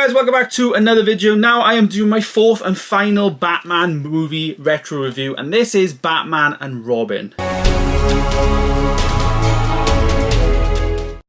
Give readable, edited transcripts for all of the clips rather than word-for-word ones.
guys, welcome back to another video. Now I am doing my fourth and final Batman movie retro review, and this is Batman and Robin.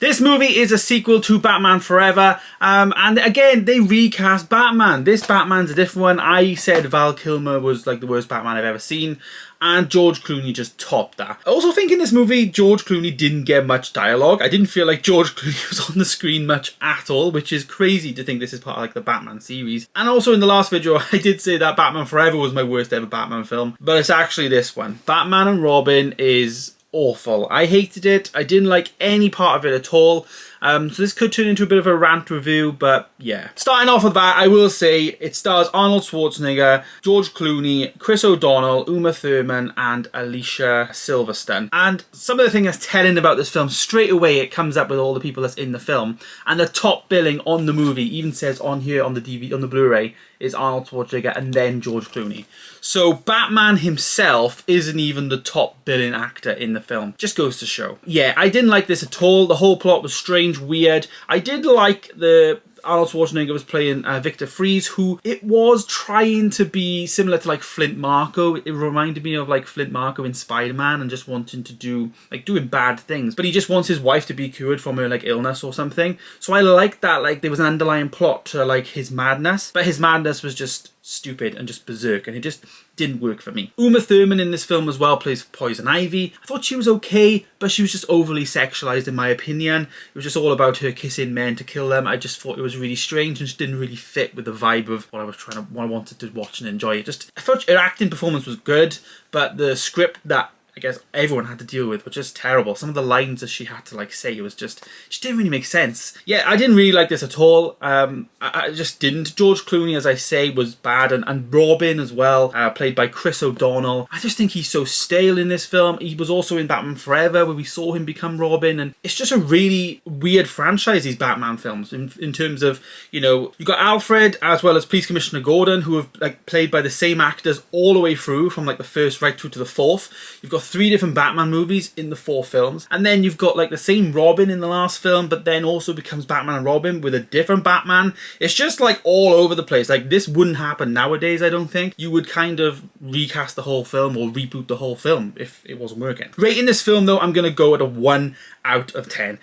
This movie is a sequel to Batman Forever, and again, they recast Batman. This Batman's a different one. I said Val Kilmer was like the worst Batman I've ever seen, and George Clooney just topped that. I also think in this movie, George Clooney didn't get much dialogue. I didn't feel like George Clooney was on the screen much at all, which is crazy to think this is part of like the Batman series. And also in the last video, I did say that Batman Forever was my worst ever Batman film, but it's actually this one. Batman and Robin is awful. I hated it. I didn't like any part of it at all. So this could turn into a bit of a rant review, but yeah. Starting off with that, I will say it stars Arnold Schwarzenegger, George Clooney, Chris O'Donnell, Uma Thurman, and Alicia Silverstone. And some of the thing that's telling about this film, straight away it comes up with all the people that's in the film. And the top billing on the movie even says on here on the DVD, on the Blu-ray, is Arnold Schwarzenegger and then George Clooney. So Batman himself isn't even the top billing actor in the film. Just goes to show. Yeah, I didn't like this at all. The whole plot was strange, weird. I did like the Arnold Schwarzenegger was playing Victor Fries, who it was trying to be similar to like Flint Marko. It reminded me of like Flint Marko in Spider-Man and just wanting to do, like doing bad things. But he just wants his wife to be cured from her like illness or something. So I liked that, like there was an underlying plot to like his madness. But his madness was just stupid and just berserk, and it just didn't work for me. Uma Thurman in this film as well plays Poison Ivy. I thought she was okay, but she was just overly sexualized in my opinion. It was just all about her kissing men to kill them. I just thought it was really strange and just didn't really fit with the vibe of what I wanted to watch and enjoy. I thought her acting performance was good, but the script that I guess everyone had to deal with were just terrible. Some of the lines that she had to like say, it was just didn't really make sense. Yeah, I didn't really like this at all. I just didn't. George Clooney, as I say, was bad, and Robin as well, played by Chris O'Donnell. I just think he's so stale in this film. He was also in Batman Forever, where we saw him become Robin, and it's just a really weird franchise, these Batman films, in terms of, you know, you got Alfred as well as Police Commissioner Gordon, who have like played by the same actors all the way through, from like the first right through to the fourth. You've got 3 different Batman movies in the 4 films, and then you've got like the same Robin in the last film, but then also becomes Batman and Robin with a different Batman. It's just like all over the place. Like this wouldn't happen nowadays, I don't think. You would kind of recast the whole film or reboot the whole film if it wasn't working. Rating this film though, I'm gonna go at a 1 out of 10.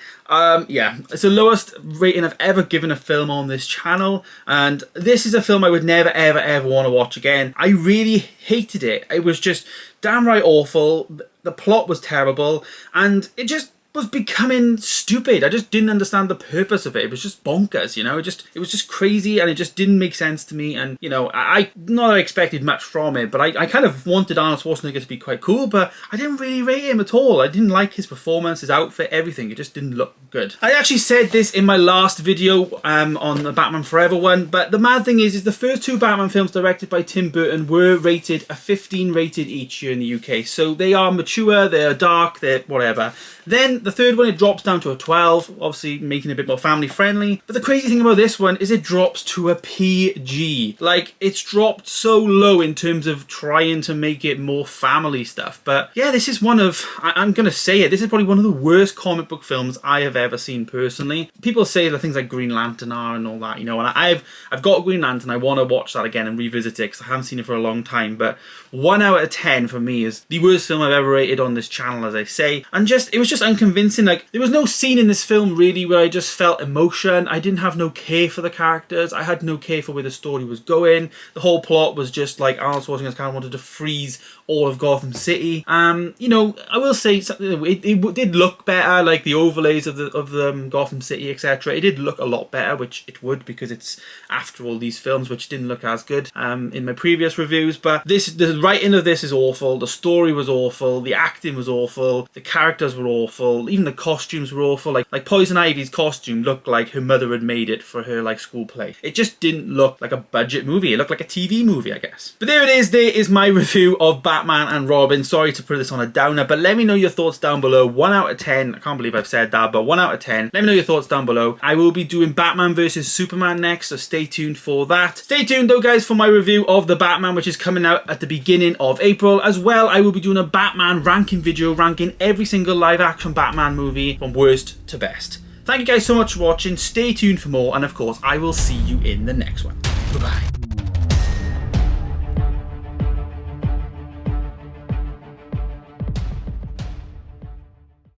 Yeah, it's the lowest rating I've ever given a film on this channel, and this is a film I would never ever want to watch again. I really hated it. It was just downright awful. The plot was terrible, and it just was becoming stupid. I just didn't understand the purpose of it. It was just bonkers, you know. It was just crazy, and it just didn't make sense to me. And you know, I not that I expected much from it, but I kind of wanted Arnold Schwarzenegger to be quite cool, but I didn't really rate him at all. I didn't like his performance, his outfit, everything. It just didn't look good. I actually said this in my last video on the Batman Forever one, but the mad thing is the first 2 Batman films directed by Tim Burton were rated a 15 rated each here in the UK. So they are mature, they're dark, they're whatever. Then the 3rd one, it drops down to a 12, obviously making it a bit more family friendly. But the crazy thing about this one is it drops to a PG. Like, it's dropped so low in terms of trying to make it more family stuff. But yeah, this is one of, I'm gonna say it, this is probably one of the worst comic book films I have ever seen personally. People say that things like Green Lantern are and all that, you know, and I've got Green Lantern. I want to watch that again and revisit it because I haven't seen it for a long time. But 1 out of 10 for me is the worst film I've ever rated on this channel, as I say. And it was just unconvincing. Like, there was no scene in this film really where I just felt emotion. I didn't have no care for the characters. I had no care for where the story was going. The whole plot was just like Arnold Schwarzenegger kind of wanted to freeze all of Gotham City. You know, I will say something, it did look better, like the overlays of the Gotham City, etc. It did look a lot better, which it would, because it's after all these films, which didn't look as good in my previous reviews. But the writing of this is awful. The story was awful. The acting was awful. The characters were awful. Even the costumes were awful. Like Poison Ivy's costume looked like her mother had made it for her like school play. It just didn't look like a budget movie. It looked like a TV movie, I guess. But there it is. There is my review of Batman and Robin. Sorry to put this on a downer, but let me know your thoughts down below. 1 out of 10. I can't believe I've said that, but 1 out of 10. Let me know your thoughts down below. I will be doing Batman vs Superman next, so stay tuned for that. Stay tuned though, guys, for my review of the Batman, which is coming out at the beginning of April. As well, I will be doing a Batman ranking video, ranking every single live action Batman movie from worst to best. Thank you guys so much for watching. Stay tuned for more, and of course, I will see you in the next one. Bye-bye.